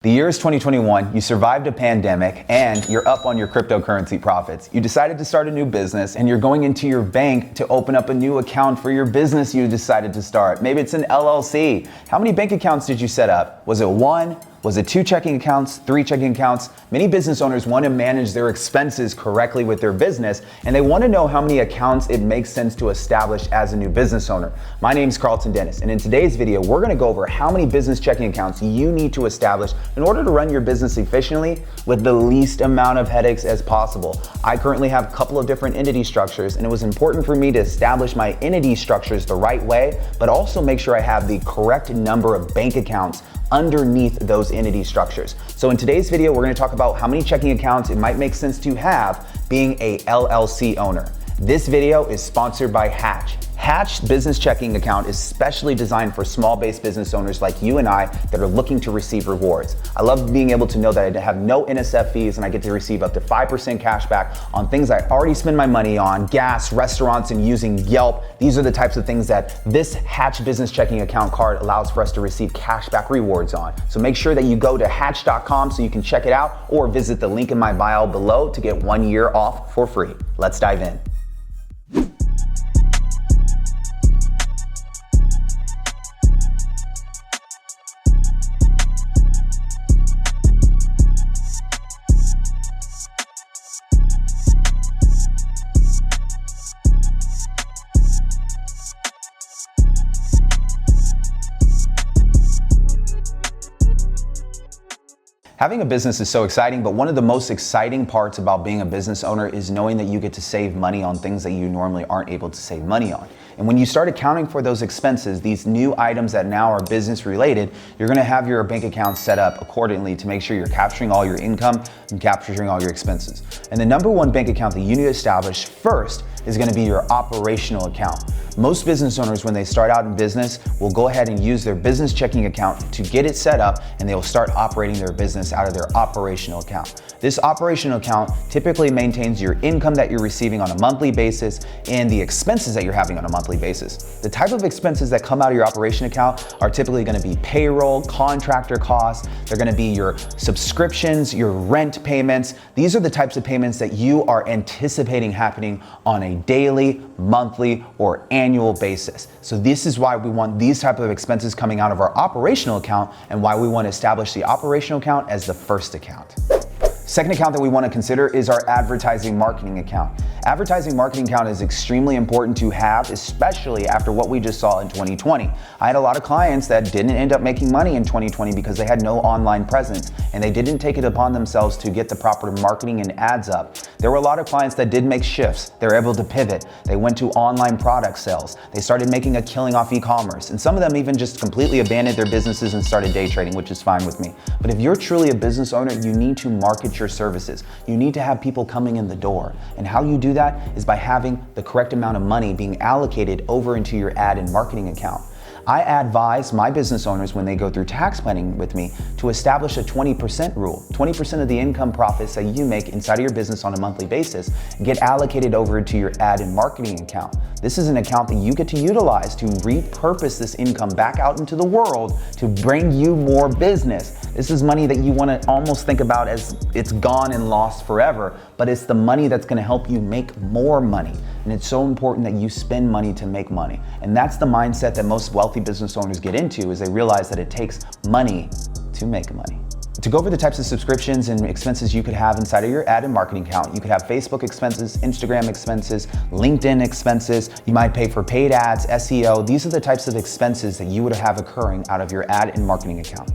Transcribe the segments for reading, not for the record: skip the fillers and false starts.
The year is 2021, you survived a pandemic, and you're up on your cryptocurrency profits. You decided to start a new business, and you're going into your bank to open up a new account for your business you decided to start. Maybe it's an LLC. How many bank accounts did you set up? Was it one? Was it 2 checking accounts, 3 checking accounts? Many business owners want to manage their expenses correctly with their business, and they want to know how many accounts it makes sense to establish as a new business owner. My name is Karlton, and in today's video, we're going to go over how many business checking accounts you need to establish in order to run your business efficiently with the least amount of headaches as possible. I currently have a couple of different entity structures, and it was important for me to establish my entity structures the right way, but also make sure I have the correct number of bank accounts underneath those entity structures. So in today's video, we're going to talk about how many checking accounts it might make sense to have being a LLC owner. This video is sponsored by Hatch. Hatch business checking account is specially designed for small-based business owners like you and I that are looking to receive rewards. I love being able to know that I have no NSF fees and I get to receive up to 5% cash back on things I already spend my money on, gas, restaurants, and using Yelp. These are the types of things that this Hatch business checking account card allows for us to receive cashback rewards on. So make sure that you go to hatch.com so you can check it out, or visit the link in my bio below to get 1 year off for free. Let's dive in. Having a business is so exciting, but one of the most exciting parts about being a business owner is knowing that you get to save money on things that you normally aren't able to save money on. And when you start accounting for those expenses, these new items that now are business related, you're gonna have your bank account set up accordingly to make sure you're capturing all your income and capturing all your expenses. And the number one bank account that you need to establish first is gonna be your operational account. Most business owners, when they start out in business, will go ahead and use their business checking account to get it set up, and they will start operating their business out of their operational account. This operational account typically maintains your income that you're receiving on a monthly basis and the expenses that you're having on a monthly basis. The type of expenses that come out of your operation account are typically going to be payroll, contractor costs, they're going to be your subscriptions, your rent payments. These are the types of payments that you are anticipating happening on a daily, monthly, or annual basis. So this is why we want these type of expenses coming out of our operational account, and why we want to establish the operational account as the first account. Second account that we want to consider is our advertising marketing account. Advertising marketing account is extremely important to have, especially after what we just saw in 2020. I had a lot of clients that didn't end up making money in 2020 because they had no online presence and they didn't take it upon themselves to get the proper marketing and ads up. There were a lot of clients that did make shifts. They were able to pivot. They went to online product sales. They started making a killing off e-commerce, and some of them even just completely abandoned their businesses and started day trading, which is fine with me. But if you're truly a business owner, you need to market your services. You need to have people coming in the door. And how you do that is by having the correct amount of money being allocated over into your ad and marketing account. I advise my business owners when they go through tax planning with me to establish a 20% rule. 20% of the income profits that you make inside of your business on a monthly basis get allocated over to your ad and marketing account. This is an account that you get to utilize to repurpose this income back out into the world to bring you more business. This is money that you want to almost think about as it's gone and lost forever, but it's the money that's going to help you make more money. And it's so important that you spend money to make money. And that's the mindset that most wealthy business owners get into, is they realize that it takes money to make money. To go over the types of subscriptions and expenses you could have inside of your ad and marketing account, you could have Facebook expenses, Instagram expenses, LinkedIn expenses. You might pay for paid ads, SEO. These are the types of expenses that you would have occurring out of your ad and marketing account.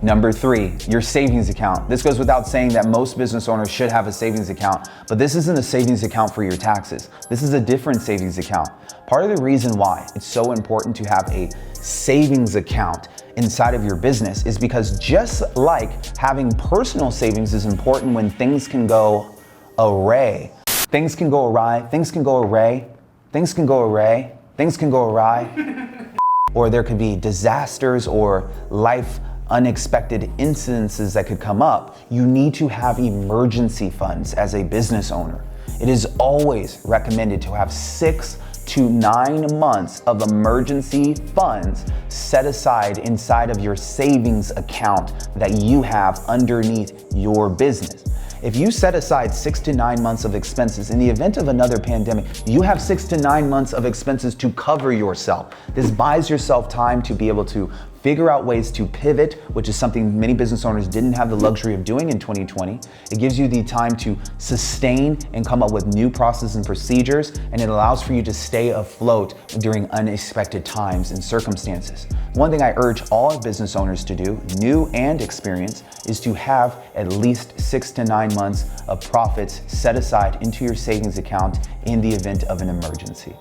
Number 3, your savings account. This goes without saying that most business owners should have a savings account, but this isn't a savings account for your taxes. This is a different savings account. Part of the reason why it's so important to have a savings account inside of your business is because, just like having personal savings is important when things can go awry. Things can go awry, things can go awry, things can go awry, things can go awry. Or there could be disasters or life unexpected incidences that could come up. You need to have emergency funds as a business owner. It is always recommended to have 6 to 9 months of emergency funds set aside inside of your savings account that you have underneath your business. If you set aside 6 to 9 months of expenses in the event of another pandemic, you have 6 to 9 months of expenses to cover yourself. This buys yourself time to be able to figure out ways to pivot, which is something many business owners didn't have the luxury of doing in 2020. It gives you the time to sustain and come up with new processes and procedures, and it allows for you to stay afloat during unexpected times and circumstances. One thing I urge all business owners to do, new and experienced, is to have at least 6 to 9 months of profits set aside into your savings account in the event of an emergency.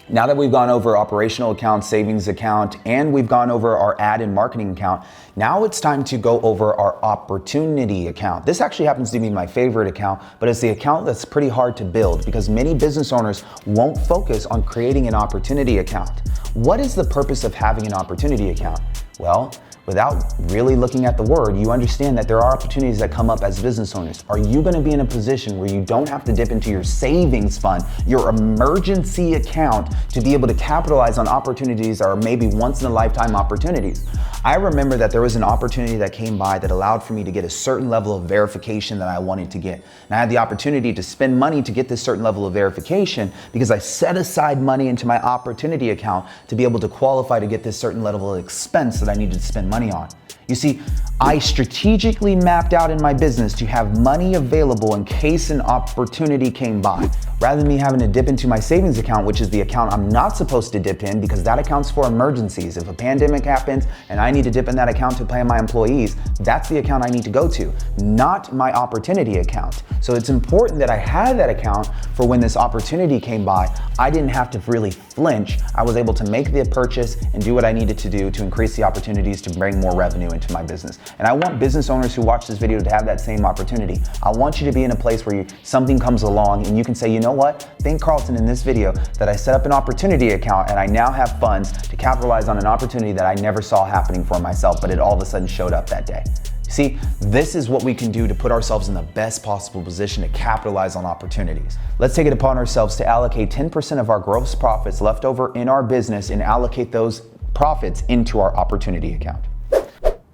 Now that we've gone over operational account, savings account, and we've gone over our ad and marketing account, now it's time to go over our opportunity account. This actually happens to be my favorite account, but it's the account that's pretty hard to build because many business owners won't focus on creating an opportunity account. What is the purpose of having an opportunity account? Well, without really looking at the word, you understand that there are opportunities that come up as business owners. Are you going to be in a position where you don't have to dip into your savings fund, your emergency account, to be able to capitalize on opportunities that are maybe once in a lifetime opportunities? I remember that there was an opportunity that came by that allowed for me to get a certain level of verification that I wanted to get. And I had the opportunity to spend money to get this certain level of verification because I set aside money into my opportunity account to be able to qualify to get this certain level of expense that I needed to spend money on. You see, I strategically mapped out in my business to have money available in case an opportunity came by. Rather than me having to dip into my savings account, which is the account I'm not supposed to dip in because that accounts for emergencies. If a pandemic happens and I need to dip in that account to pay my employees, that's the account I need to go to, not my opportunity account. So it's important that I had that account for when this opportunity came by. I didn't have to really flinch. I was able to make the purchase and do what I needed to do to increase the opportunities to bring more revenue into my business. And I want business owners who watch this video to have that same opportunity. I want you to be in a place where something comes along and you can say, you know what? Thank Karlton in this video that I set up an opportunity account and I now have funds to capitalize on an opportunity that I never saw happening for myself, but it all of a sudden showed up that day. See, this is what we can do to put ourselves in the best possible position to capitalize on opportunities. Let's take it upon ourselves to allocate 10% of our gross profits left over in our business and allocate those profits into our opportunity account.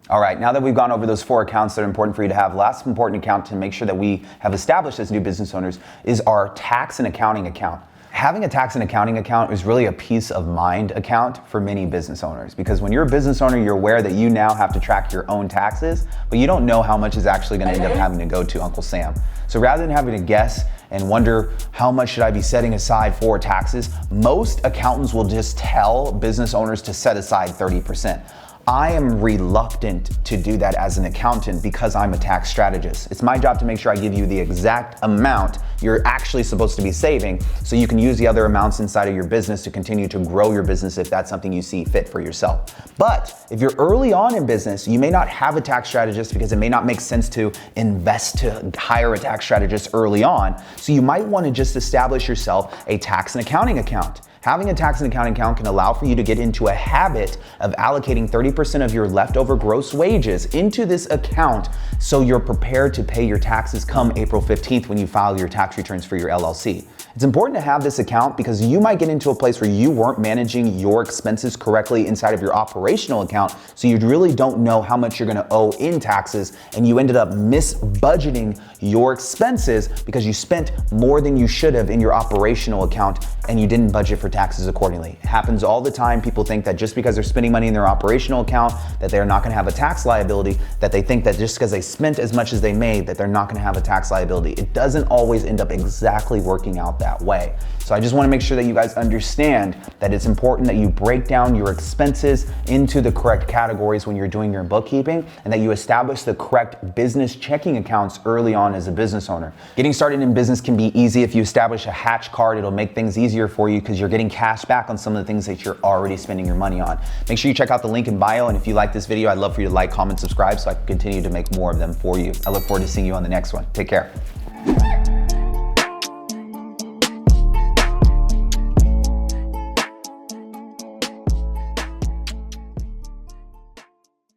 All right, now that we've gone over those 4 accounts that are important for you to have, last important account to make sure that we have established as new business owners is our tax and accounting account. Having a tax and accounting account is really a peace of mind account for many business owners, because when you're a business owner, you're aware that you now have to track your own taxes, but you don't know how much is actually going to end up having to go to Uncle Sam. So rather than having to guess and wonder how much should I be setting aside for taxes, most accountants will just tell business owners to set aside 30%. I am reluctant to do that as an accountant because I'm a tax strategist. It's my job to make sure I give you the exact amount you're actually supposed to be saving so you can use the other amounts inside of your business to continue to grow your business if that's something you see fit for yourself. But if you're early on in business, you may not have a tax strategist because it may not make sense to invest to hire a tax strategist early on. So you might want to just establish yourself a tax and accounting account. Having a tax and accounting account can allow for you to get into a habit of allocating 30% of your leftover gross wages into this account so you're prepared to pay your taxes come April 15th when you file your tax returns for your LLC. It's important to have this account because you might get into a place where you weren't managing your expenses correctly inside of your operational account, so you really don't know how much you're going to owe in taxes, and you ended up misbudgeting your expenses because you spent more than you should have in your operational account and you didn't budget for taxes accordingly. It happens all the time. People think that just because they're spending money in their operational account that they're not going to have a tax liability, that they think that just because they spent as much as they made that they're not going to have a tax liability. It doesn't always end up exactly working out that way. So I just want to make sure that you guys understand that it's important that you break down your expenses into the correct categories when you're doing your bookkeeping, and that you establish the correct business checking accounts early on as a business owner. Getting started in business can be easy. If you establish a hatch card, it'll make things easier for you because you're getting cash back on some of the things that you're already spending your money on. Make sure you check out the link in bio, and if you like this video, I'd love for you to like, comment, subscribe so I can continue to make more of them for you. I look forward to seeing you on the next one. Take care.